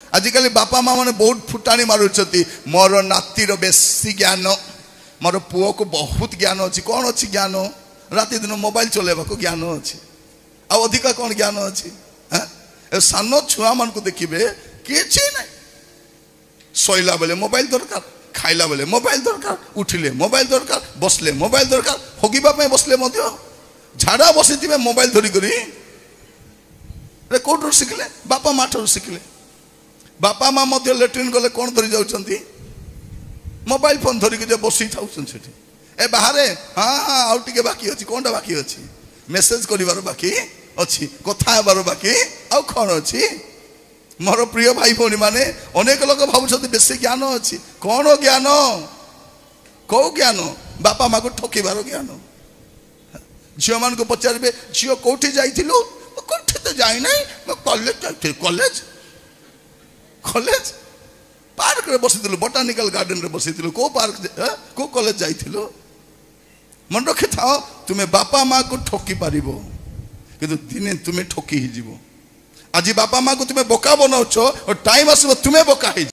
आजिकल बापा माँ मैंने बहुत फुटाणी मारुंट मोर नातीर बेसी ज्ञान मोर पुओ को बहुत ज्ञान अच्छी कौन अच्छी ज्ञान राति दिन मोबाइल चलेबा को ज्ञान अच्छी अधिका कौन ज्ञान अच्छी सान छुआ मान को देखिए किसी ना शोला बेले मोबाइल दरकार खाइला बेले मोबाइल दरकार उठिले मोबाइल दरकार बसले मोबाइल दरकार हगिबा बसले झाड़ा बसी मोबाइल धरिकी कौटू शिखिले बापा माँ ठार शिखिले बापा माँ लेट्रिन गले कौन धरी जाऊँ मोबाइल फोन धरिकी बस ए बाहर हाँ हाँ आउ टे बाकी अच्छी कौन बाकी अच्छी मेसेज कर बाकी अच्छी कथा हेबार बाकी आउ कौन अच्छी मोर प्रिय भाई भौणी माने अनेक लोग भावुं बेसी ज्ञान अच्छी कौन ज्ञान कौ ज्ञान बापा माँ को ठकिबार ज्ञान झील मान को पचारे झील कौटी जाइलु कौटी तो जाई ना कॉलेज जाइए कॉलेज कॉलेज पार्क रे बसी बोटानिकल गार्डन रे बसी को पार्क को कॉलेज जाइलु मन रखी था तुम्हें बापा माँ को ठकी पार कि दिने तुम्हें ठकी ही जीव आज बापा माँ को तुम्हें बोका बनाऊच और टाइम आसो तुम्हें बोका ही